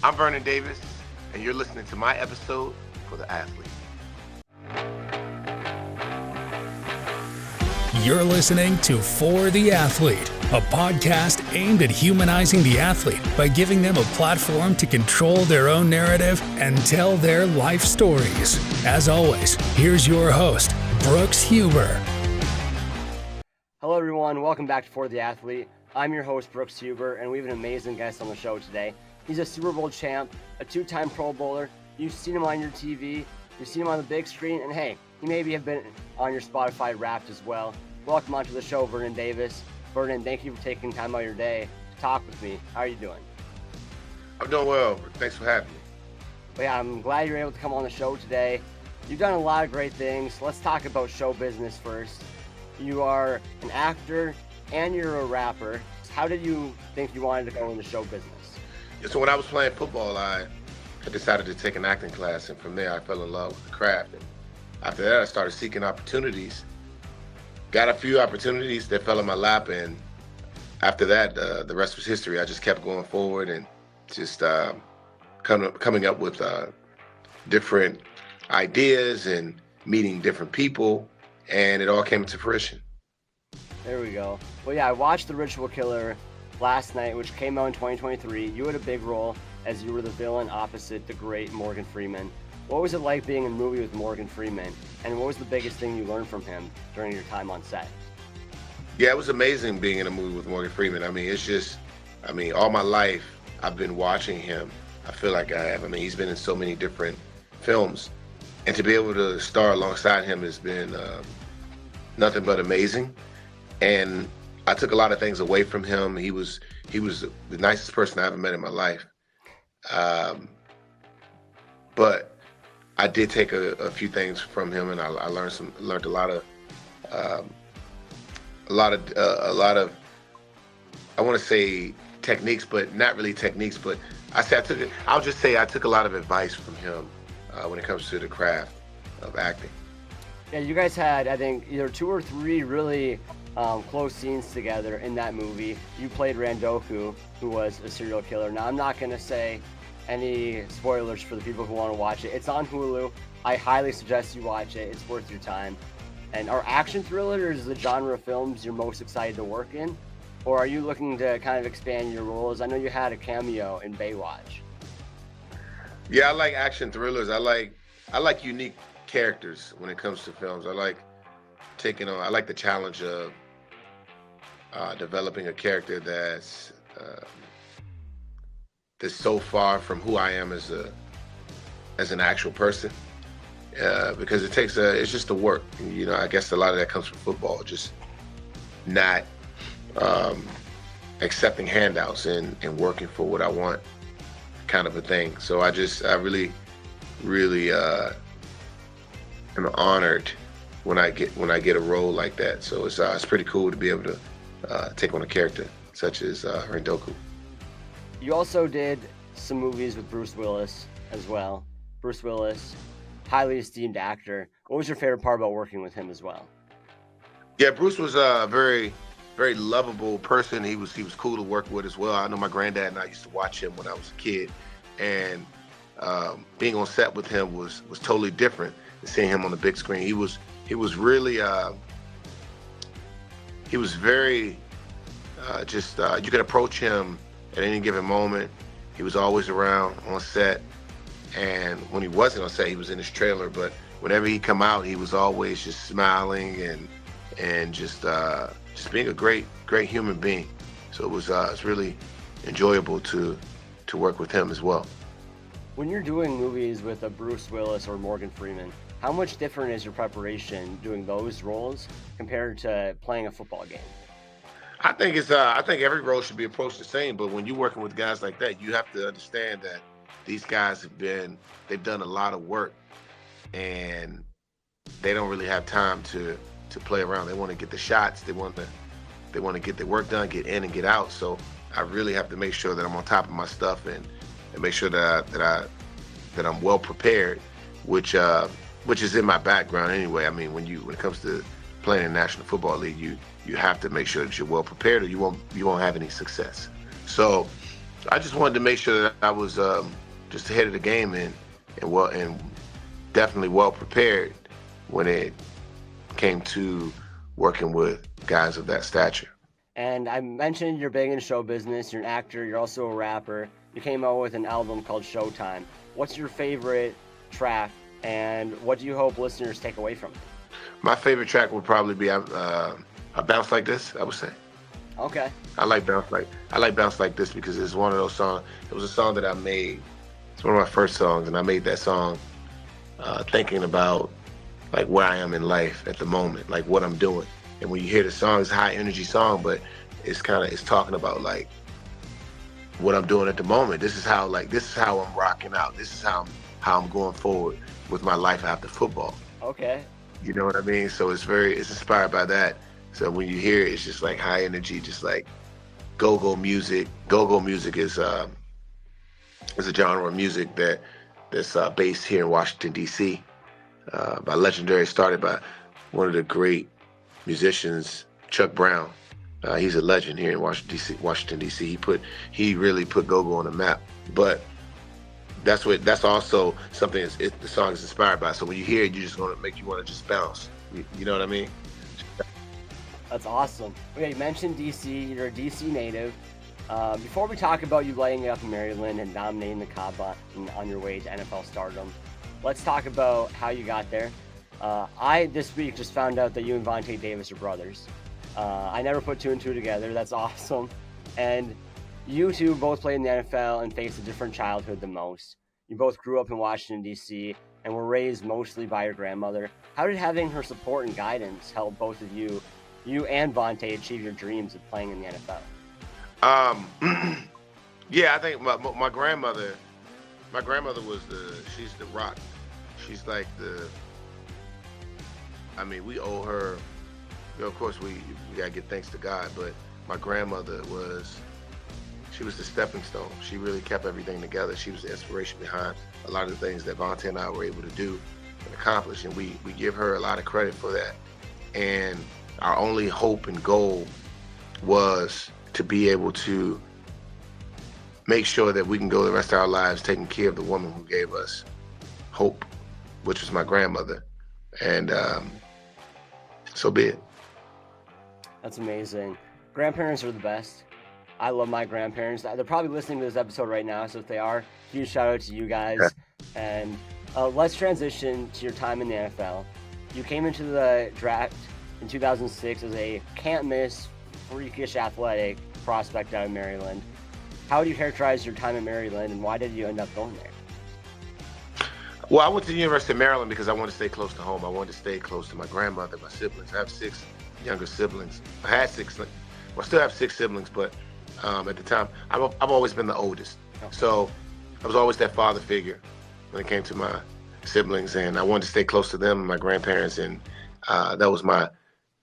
I'm Vernon Davis, and you're listening to my episode for the athlete. You're listening to For the Athlete, a podcast aimed at humanizing the athlete by giving them a platform to control their own narrative and tell their life stories. As always, here's your host, Brooks Huber. Hello, everyone. Welcome back to For the Athlete. I'm your host, Brooks Huber, and we have an amazing guest on the show today. He's a Super Bowl champ, a two-time Pro Bowler. You've seen him on your TV. You've seen him on the big screen. And hey, he maybe have been on your Spotify Wrapped as well. Welcome onto the show, Vernon Davis. Vernon, thank you for taking time out of your day to talk with me. How are you doing? I'm doing well. Thanks for having me. Well, yeah, I'm glad you're able to come on the show today. You've done a lot of great things. Let's talk about show business first. You are an actor and you're a rapper. How did you think you wanted to go into show business? Yeah, so when I was playing football, I decided to take an acting class, and from there I fell in love with the craft. And after that, I started seeking opportunities. Got a few opportunities that fell in my lap, and after that, the rest was history. I just kept going forward and just coming up with different ideas and meeting different people, and it all came into fruition. There we go. Well, yeah, I watched The Ritual Killer last night, which came out in 2023. You had a big role as you were the villain opposite the great Morgan Freeman. What was it like being in a movie with Morgan Freeman, and what was the biggest thing you learned from him during your time on set? Yeah, it was amazing being in a movie with Morgan Freeman. All my life I've been watching him. I feel like I have. He's been in so many different films, and to be able to star alongside him has been nothing but amazing. And I took a lot of things away from him. He was the nicest person I ever met in my life. But I did take a few things from him, and I learned a lot of I want to say techniques, but not really techniques. But I'll just say I took a lot of advice from him when it comes to the craft of acting. Yeah, you guys had, I think, either 2 or 3 really close scenes together in that movie. You played Randoku, who was a serial killer. Now, I'm not going to say any spoilers for the people who want to watch it. It's on Hulu. I highly suggest you watch it. It's worth your time. And are action thrillers the genre of films you're most excited to work in? Or are you looking to kind of expand your roles? I know you had a cameo in Baywatch. Yeah, I like action thrillers. I like unique characters when it comes to films. I like the challenge of developing a character that's so far from who I am as an actual person, because it's just the work. I guess a lot of that comes from football, just not accepting handouts and working for what I want, kind of a thing. So I really am honored when I get a role like that. So it's pretty cool to be able to take on a character such as Randoku. You also did some movies with Bruce Willis as well. Bruce Willis, highly esteemed actor. What was your favorite part about working with him as well? Yeah, Bruce was a very, very lovable person. He was cool to work with as well. I know my granddad and I used to watch him when I was a kid, and being on set with him was totally different than seeing him on the big screen. He was really he was very you could approach him at any given moment. He was always around on set, and when he wasn't on set, he was in his trailer. But whenever he come out, he was always just smiling and just being a great human being. So it's really enjoyable to work with him as well. When you're doing movies with a Bruce Willis or Morgan Freeman, how much different is your preparation doing those roles compared to playing a football game? I think every role should be approached the same, but when you're working with guys like that, you have to understand that these guys they've done a lot of work, and they don't really have time to play around. They want to get the shots, they want to get their work done, get in and get out. So I really have to make sure that I'm on top of my stuff and make sure that I'm well prepared, which is in my background anyway. When it comes to playing in the National Football League, you have to make sure that you're well prepared, or you won't have any success. So I just wanted to make sure that I was just ahead of the game and definitely well prepared when it came to working with guys of that stature. And I mentioned you're big in show business. You're an actor. You're also a rapper. You came out with an album called Showtime. What's your favorite track, and what do you hope listeners take away from it? My favorite track would probably be "A Bounce Like This," I would say. Okay. I like Bounce Like This because it's one of those songs. It was a song that I made. It's one of my first songs, and I made that song thinking about like where I am in life at the moment, like what I'm doing. And when you hear the song, it's a high energy song, but it's talking about like what I'm doing at the moment. This is how I'm rocking out. This is how I'm going forward with my life after football. Okay. You know what I mean? So it's inspired by that. So when you hear it, it's just like high energy, just like go-go music. Go-go music is a genre of music that's based here in Washington, D.C. Started by one of the great musicians, Chuck Brown. He's a legend here in Washington, D.C. He really put go-go on the map. But that's also something the song is inspired by. So when you hear it, you're just going to make you want to just bounce. You know what I mean? That's awesome. Okay, you mentioned DC. You're a DC native. Before we talk about you lighting it up in Maryland and dominating the combine on your way to NFL stardom, let's talk about how you got there. I, this week, just found out that you and Vontae Davis are brothers. I never put two and two together. That's awesome. And you two both played in the NFL and faced a different childhood than most. You both grew up in Washington, D.C., and were raised mostly by your grandmother. How did having her support and guidance help both of you and Vontae achieve your dreams of playing in the NFL? Yeah, I think my grandmother she's the rock. She's like we owe her, of course we gotta give thanks to God, but my grandmother was the stepping stone. She really kept everything together. She was the inspiration behind a lot of the things that Vontae and I were able to do and accomplish, and we give her a lot of credit for that. And our only hope and goal was to be able to make sure that we can go the rest of our lives taking care of the woman who gave us hope, which was my grandmother. And so be it. That's amazing. Grandparents are the best. I love my grandparents. They're probably listening to this episode right now, so if they are, huge shout out to you guys. And let's transition to your time in the NFL. You came into the draft in 2006 as a can't-miss, freakish athletic prospect out of Maryland. How would you characterize your time in Maryland, and why did you end up going there? Well, I went to the University of Maryland because I wanted to stay close to home. I wanted to stay close to my grandmother, my siblings. I have 6 younger siblings. I still have 6 siblings, but at the time, I've always been the oldest. So I was always that father figure when it came to my siblings, and I wanted to stay close to them and my grandparents, and that was my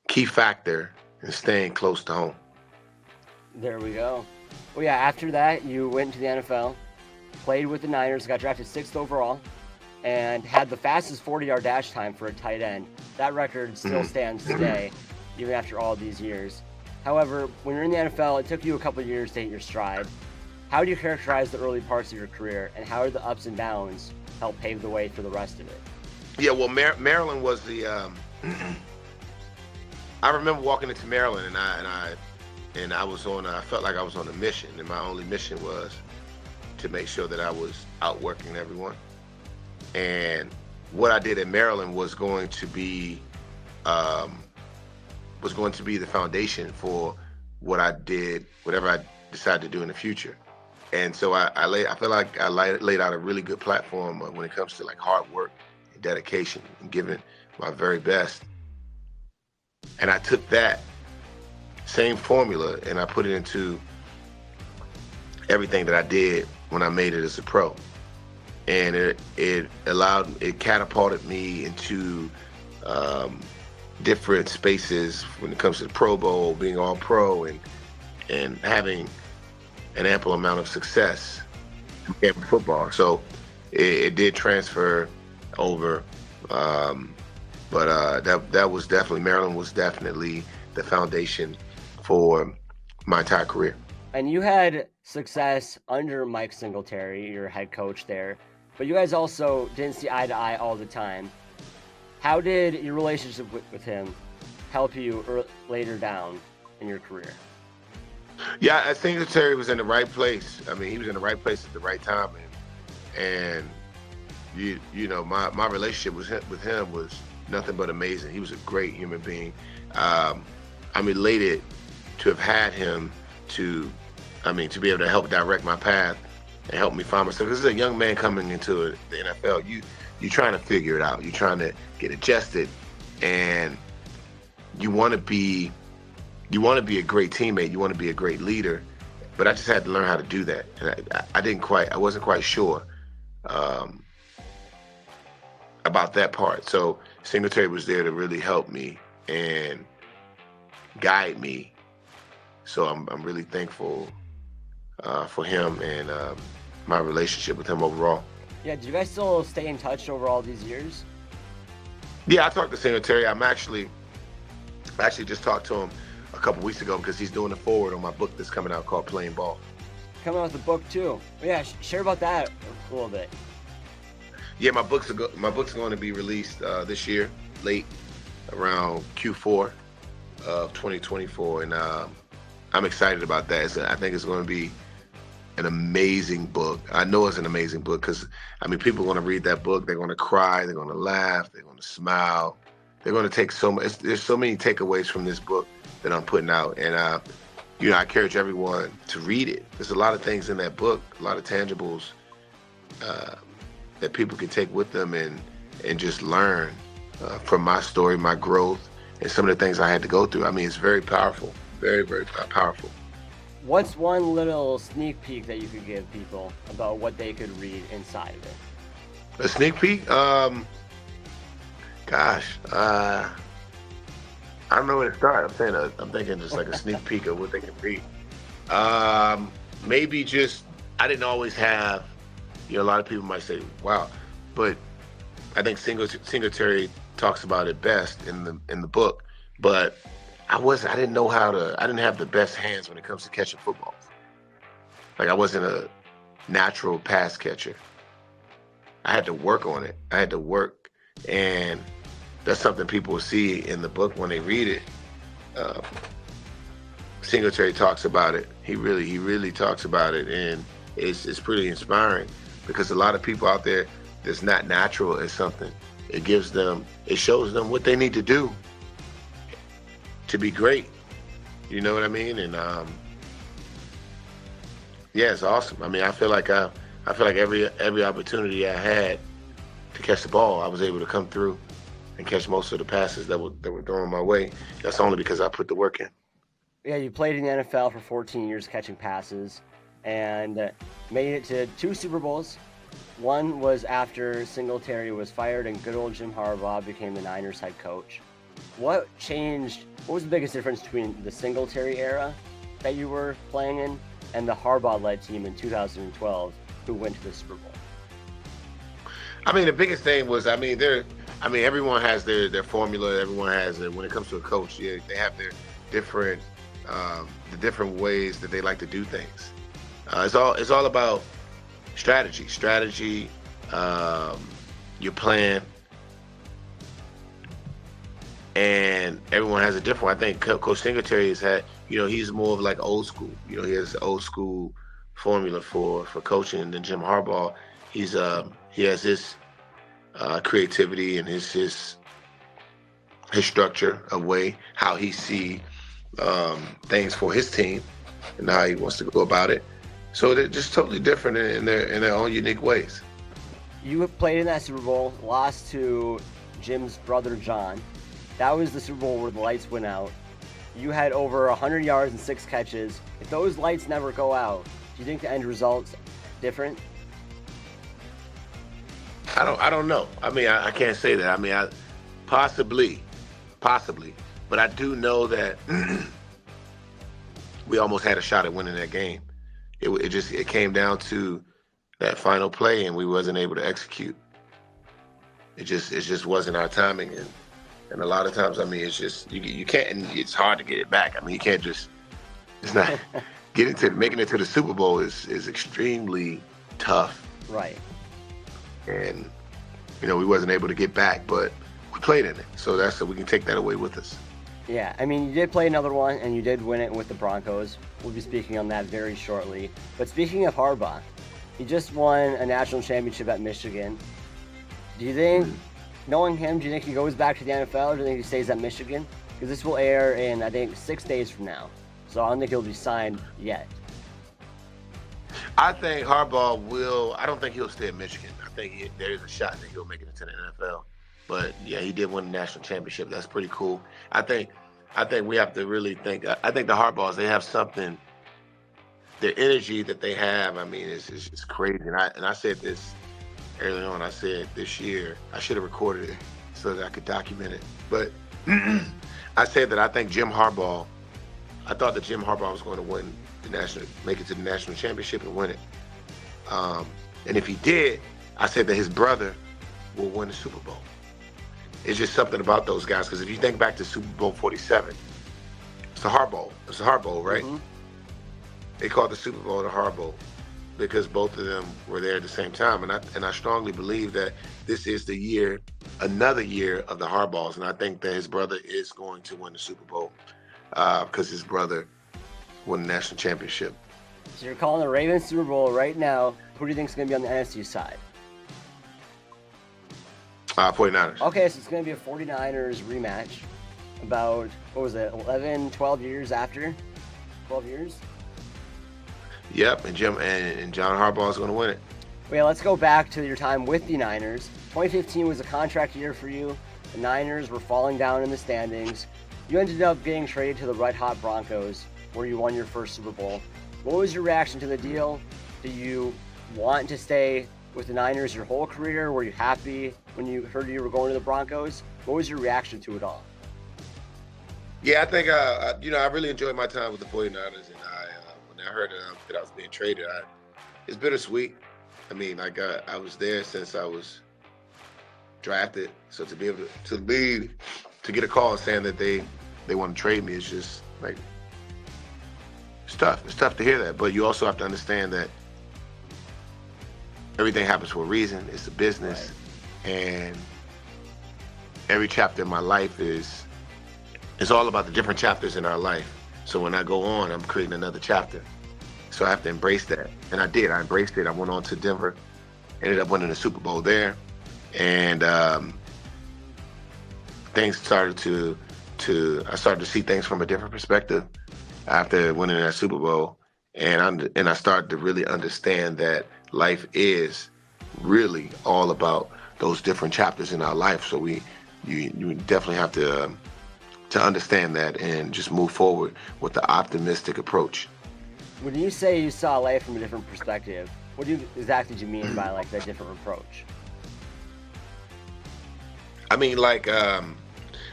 key factor in staying close to home. There we go. Well, yeah, after that, you went to the NFL, played with the Niners, got drafted 6th overall, and had the fastest 40-yard dash time for a tight end. That record still stands today, even after all these years. However, when you're in the NFL, it took you a couple of years to hit your stride. How do you characterize the early parts of your career, and how did the ups and downs help pave the way for the rest of it? Yeah, well, Maryland was the. I remember walking into Maryland, and I was on. I felt like I was on a mission, and my only mission was to make sure that I was outworking everyone. And what I did at Maryland was going to be the foundation for what I did, whatever I decided to do in the future. And so I feel like I laid out a really good platform when it comes to like hard work and dedication and giving my very best. And I took that same formula and I put it into everything that I did when I made it as a pro. And it catapulted me into different spaces when it comes to the Pro Bowl, being all pro, and having an ample amount of success in football. So it did transfer over, but that was definitely, Maryland was definitely the foundation for my entire career. And you had success under Mike Singletary, your head coach there, but you guys also didn't see eye to eye all the time. How did your relationship with him help you later down in your career? Yeah, I think Terry was in the right place. I mean, he was in the right place at the right time, and you know, my relationship with him was nothing but amazing. He was a great human being. I'm elated to have had him to be able to help direct my path and help me find myself. This is a young man coming into the NFL. You're trying to figure it out. You're trying to get adjusted, and you want to be a great teammate. You want to be a great leader. But I just had to learn how to do that, and I wasn't quite sure about that part. So Singletary was there to really help me and guide me. So I'm really thankful for him and my relationship with him overall. Yeah, do you guys still stay in touch over all these years? Yeah, I talked to Singletary. I actually just talked to him a couple weeks ago because he's doing a forward on my book that's coming out called Playing Ball. Coming out with a book too. Yeah, share about that a little bit. Yeah, my book's going to be released this year, late around Q4 of 2024, and I'm excited about that. I think it's going to be an amazing book. I know it's an amazing book because, people are going to read that book. They're going to cry. They're going to laugh. They're going to smile. They're going to take so much. There's so many takeaways from this book that I'm putting out, and I encourage everyone to read it. There's a lot of things in that book, a lot of tangibles that people can take with them and just learn from my story, my growth, and some of the things I had to go through. It's very powerful, very, very powerful. What's one little sneak peek that you could give people about what they could read inside of it? A sneak peek? I don't know where to start. I'm thinking just like a sneak peek of what they can read. Maybe just, I didn't always have, a lot of people might say, wow, but I think Singletary talks about it best in the book. But I didn't have the best hands when it comes to catching footballs. Like, I wasn't a natural pass catcher. I had to work on it. And that's something people will see in the book when they read it. Singletary talks about it. He really talks about it, and it's pretty inspiring because a lot of people out there that's not natural at something. It shows them what they need to do to be great. You know what I mean? And yeah, it's awesome. I feel like every opportunity I had to catch the ball, I was able to come through and catch most of the passes that were thrown my way. That's only because I put the work in. Yeah, you played in the NFL for 14 years catching passes and made it to 2 Super Bowls. One was after Singletary was fired and good old Jim Harbaugh became the Niners head coach. What changed? What was the biggest difference between the Singletary era that you were playing in and the Harbaugh-led team in 2012 who went to the Super Bowl? The biggest thing was, everyone has their formula. Everyone has it. When it comes to a coach, they have their different, the different ways that they like to do things. It's all about strategy, your plan, and everyone has a different one. I think Coach Singletary has had, he's more of like old school. He has an old school formula for coaching than Jim Harbaugh. He has his creativity and his structure, a way how he see things for his team and how he wants to go about it. So they're just totally different in their own unique ways. You played in that Super Bowl, lost to Jim's brother John. That was the Super Bowl where the lights went out. You had over 100 yards and 6 catches. If those lights never go out, do you think the end result's different? I don't know. I can't say that. Possibly, but I do know that we almost had a shot at winning that game. It came down to that final play, and we wasn't able to execute. It just wasn't our timing, and a lot of times, it's just you can't. And it's hard to get it back. You can't just. It's not. making it to the Super Bowl is extremely tough. Right. And we wasn't able to get back, but we played in it. So we can take that away with us. Yeah, I mean, you did play another one, and you did win it with the Broncos. We'll be speaking on that very shortly. But speaking of Harbaugh, he just won a national championship at Michigan. Do you think, knowing him, do you think he goes back to the NFL, or do you think he stays at Michigan? Because this will air in, I think, 6 days from now. So I don't think he'll be signed yet. I think Harbaugh will. I don't think he'll stay at Michigan. I think there's a shot that he'll make it into the NFL. But yeah, he did win the national championship. That's pretty cool. I think we have to really think. I think the Harbaughs, they have something. Their energy that they have, I mean, it's crazy. And I said this early on. I said this year I should have recorded it so that I could document it. But I said that I think Jim Harbaugh. I thought that Jim Harbaugh was going to win make it to the national championship and win it. And if he did, I said that his brother will win the Super Bowl. It's just something about those guys, because if you think back to Super Bowl 47, it's the Harbaugh. It's the Harbaugh, right? Mm-hmm. They called the Super Bowl the Harbaugh because both of them were there at the same time. And I strongly believe that this is another year of the Harbaughs. And I think that his brother is going to win the Super Bowl because his brother won the national championship. So you're calling the Ravens Super Bowl right now. Who do you think is going to be on the NFC side? 49ers. Okay, so it's going to be a 49ers rematch about, 11, 12 years after? 12 years? Yep, and John Harbaugh is going to win it. Well, let's go back to your time with the Niners. 2015 was a contract year for you. The Niners were falling down in the standings. You ended up getting traded to the red-hot Broncos, where you won your first Super Bowl. What was your reaction to the deal? Do you want to stay with the Niners your whole career? Were you happy when you heard you were going to the Broncos? What was your reaction to it all? Yeah, I think I really enjoyed my time with the 49ers, and when I heard that I was being traded, it's bittersweet. I mean, I was there since I was drafted, so to be able to get a call saying that they want to trade me, it's just like, it's tough. It's tough to hear that, but you also have to understand that everything happens for a reason. It's a business, right. And every chapter in my life is all about the different chapters in our life. So when I go on, I'm creating another chapter. So I have to embrace that, and I did. I embraced it. I went on to Denver, ended up winning the Super Bowl there, and things started I started to see things from a different perspective after winning that Super Bowl, and I started to really understand that life is really all about those different chapters in our life. So you definitely have to understand that and just move forward with the optimistic approach. When you say you saw life from a different perspective, what exactly do you mean by like that different approach? I mean, like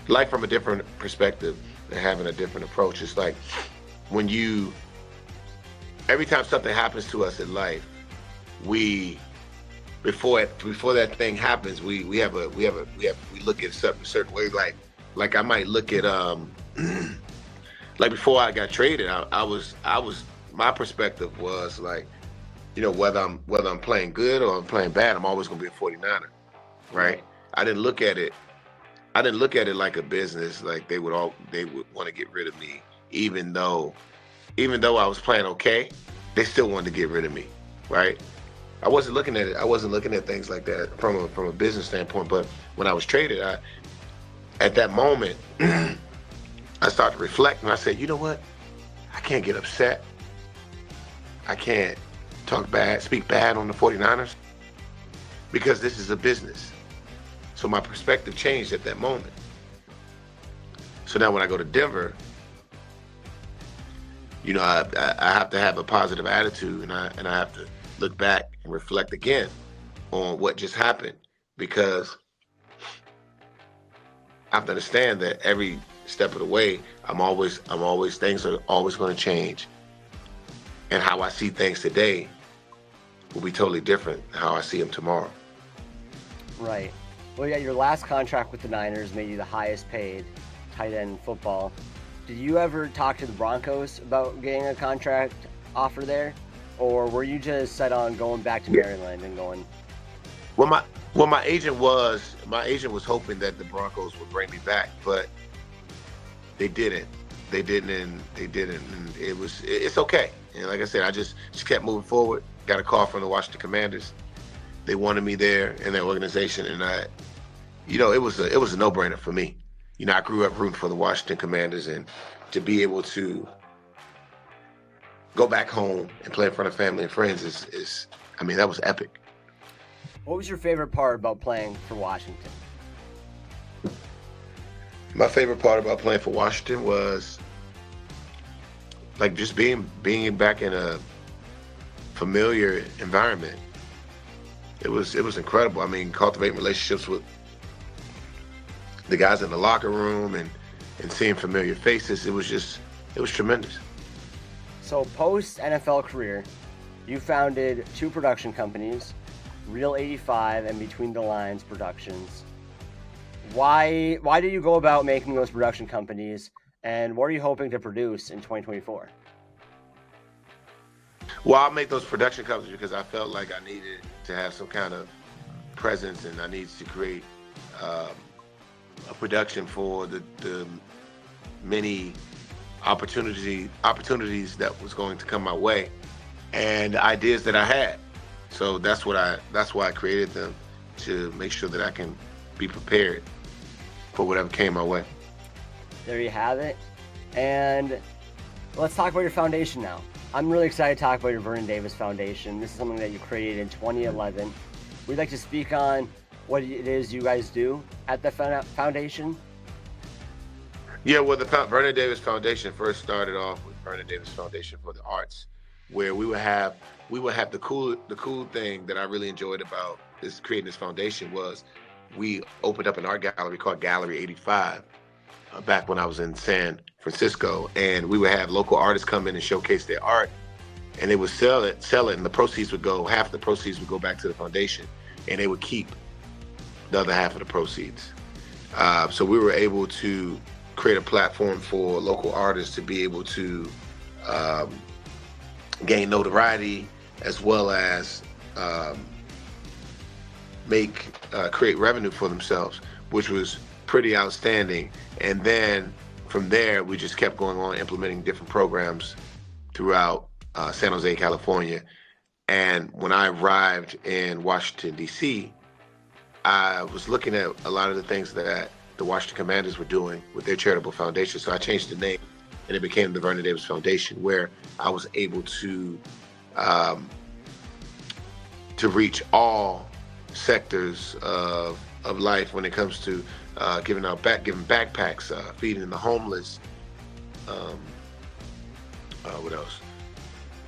life from a different perspective and having a different approach. It's like every time something happens to us in life, before that thing happens, we look at something a certain way. Like I might look at like before I got traded, I was my perspective was like, whether I'm playing good or I'm playing bad, I'm always gonna be a 49er, right? I didn't look at it like a business. Like they would want to get rid of me, even though I was playing okay, they still wanted to get rid of me, right? I wasn't looking at things like that from a business standpoint. But when I was traded, at that moment, I started to reflect, and I said, you know what? I can't get upset. I can't speak bad on the 49ers, because this is a business. So my perspective changed at that moment. So now when I go to Denver, I have to have a positive attitude, and I have to look back and reflect again on what just happened, because I have to understand that every step of the way, things are always going to change. And how I see things today will be totally different than how I see them tomorrow. Right. Well, yeah, your last contract with the Niners made you the highest paid tight end in football. Did you ever talk to the Broncos about getting a contract offer there, or were you just set on going back to Maryland and going? Well, my agent was hoping that the Broncos would bring me back, but they didn't. They didn't, and it's okay. And like I said, I just kept moving forward. Got a call from the Washington Commanders. They wanted me there in their organization, and it was a no-brainer for me. I grew up rooting for the Washington Commanders, and to be able to go back home and play in front of family and friends is that was epic. What was your favorite part about playing for Washington? My favorite part about playing for Washington was like just being back in a familiar environment. It was incredible. Cultivating relationships with the guys in the locker room and seeing familiar faces. It was tremendous. So post NFL career, you founded 2 production companies, Real 85 and Between the Lines Productions. Why do you go about making those production companies, and what are you hoping to produce in 2024? Well, I make those production companies because I felt like I needed to have some kind of presence, and I needed to create a production for the many opportunities that was going to come my way, and ideas that I had. So that's why I created them, to make sure that I can be prepared for whatever came my way. There you have it. And let's talk about your foundation now. I'm really excited to talk about your Vernon Davis Foundation. This is something that you created in 2011. We'd like to speak on what it is you guys do at the foundation. Yeah, well, the Vernon Davis Foundation first started off with Vernon Davis Foundation for the Arts, where we would have the cool thing that I really enjoyed about creating this foundation was we opened up an art gallery called Gallery 85 back when I was in San Francisco, and we would have local artists come in and showcase their art, and they would sell it, and half the proceeds would go back to the foundation, and they would keep the other half of the proceeds. So we were able to create a platform for local artists to be able to gain notoriety, as well as create revenue for themselves, which was pretty outstanding. And then from there, we just kept going on implementing different programs throughout San Jose, California. And when I arrived in Washington, D.C., I was looking at a lot of the things that the Washington Commanders were doing with their charitable foundation. So I changed the name, and it became the Vernon Davis Foundation, where I was able to reach all sectors of life when it comes to giving backpacks, feeding the homeless. What else?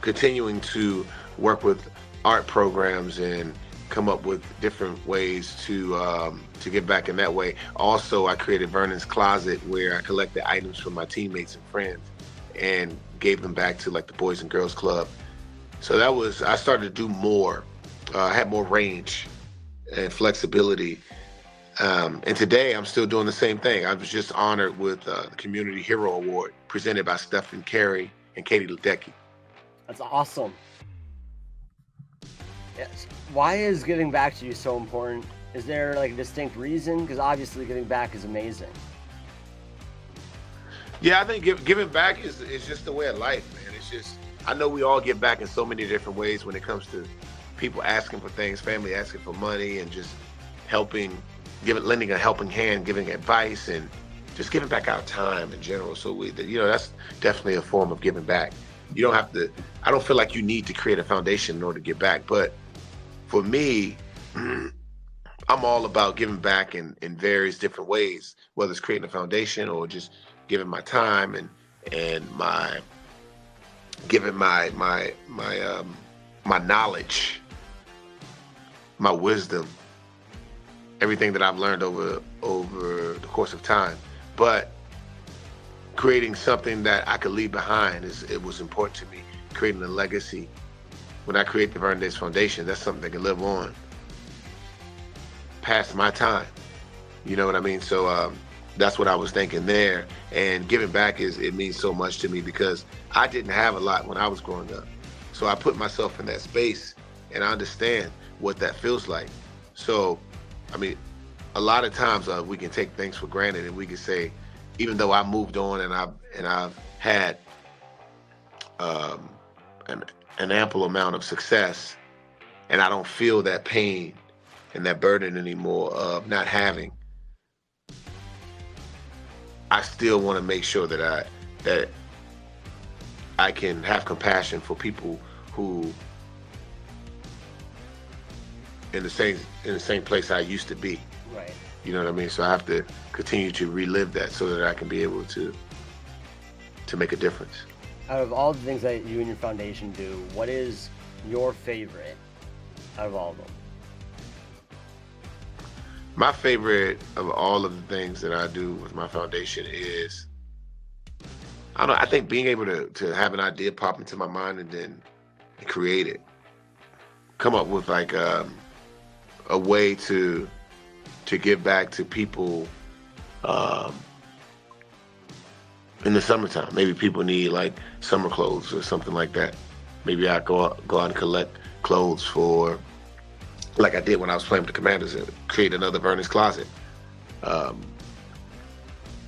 Continuing to work with art programs and come up with different ways to give back in that way. Also, I created Vernon's Closet, where I collected items from my teammates and friends and gave them back to like the Boys and Girls Club. So I started to do more. I had more range and flexibility. And today I'm still doing the same thing. I was just honored with the Community Hero Award presented by Stephen Carey and Katie Ledecky. That's awesome. Yes. Why is giving back to you so important? Is there like a distinct reason? Because obviously giving back is amazing. Yeah, I think giving back is just the way of life, man. It's just, I know we all give back in so many different ways when it comes to people asking for things, family asking for money, and just lending a helping hand, giving advice, and just giving back our time in general. So that's definitely a form of giving back. You don't have to, I don't feel like you need to create a foundation in order to give back. But for me, I'm all about giving back in various different ways, whether it's creating a foundation or just giving my time and giving my knowledge, my wisdom, everything that I've learned over the course of time. But creating something that I could leave behind it was important to me. Creating a legacy. When I create the Vernon Davis Foundation, that's something that can live on past my time. You know what I mean? So that's what I was thinking there. And giving back it means so much to me because I didn't have a lot when I was growing up. So I put myself in that space and I understand what that feels like. So, I mean, a lot of times we can take things for granted and we can say, even though I moved on and I've had an ample amount of success, and I don't feel that pain and that burden anymore of not having, I still want to make sure that I can have compassion for people who in the same place I used to be. Right. You know what I mean? So I have to continue to relive that so that I can be able to make a difference. Out of all the things that you and your foundation do, what is your favorite out of all of them? My favorite of all of the things that I do with my foundation is, I think being able to have an idea pop into my mind and then create it. Come up with like a way to give back to people in the summertime. Maybe people need like summer clothes or something like that. Maybe I go out and collect clothes for, like I did when I was playing with the Commanders, and create another Vernon's Closet.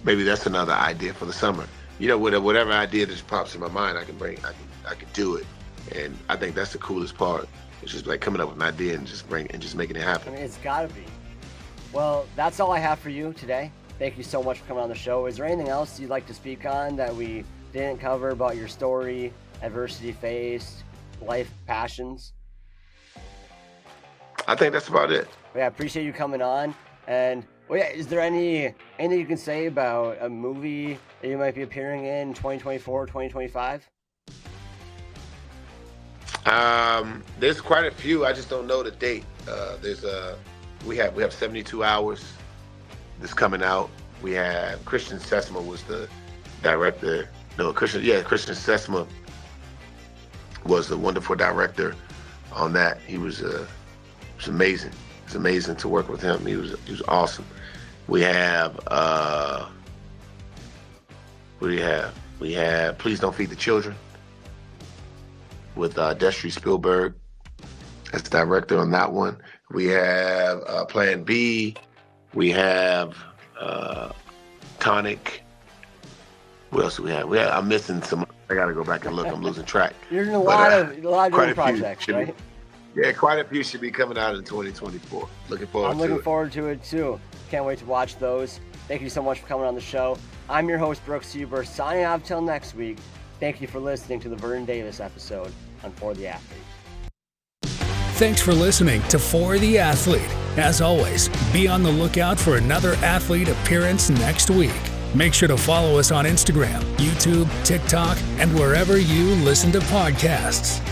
Maybe that's another idea for the summer. You know, whatever idea that just pops in my mind, I can do it. And I think that's the coolest part. It's just like coming up with an idea and just making it happen. I mean, it's gotta be. Well, that's all I have for you today. Thank you so much for coming on the show. Is there anything else you'd like to speak on that we didn't cover about your story, adversity faced, life passions? I think that's about it. Yeah, I appreciate you coming on. And is there anything you can say about a movie that you might be appearing in 2024, 2025? There's quite a few. I just don't know the date. We have 72 Hours that's coming out. We have Christian Sesma was the director. Christian Sesma was the wonderful director on that. He was amazing. It's amazing to work with him. He was awesome. We have what do you have? We have Please Don't Feed the Children with Destry Spielberg as the director on that one. We have Plan B. We have Tonic. What else do we have? I'm missing some. I gotta go back and look. I'm losing track. You're in a lot of different projects, right? Yeah, quite a few should be coming out in 2024. Looking forward to it. I'm looking forward to it too. Can't wait to watch those. Thank you so much for coming on the show. I'm your host, Brooks Huber, signing off till next week. Thank you for listening to the Vernon Davis episode on For the Athlete. Thanks for listening to For the Athlete. As always, be on the lookout for another athlete appearance next week. Make sure to follow us on Instagram, YouTube, TikTok, and wherever you listen to podcasts.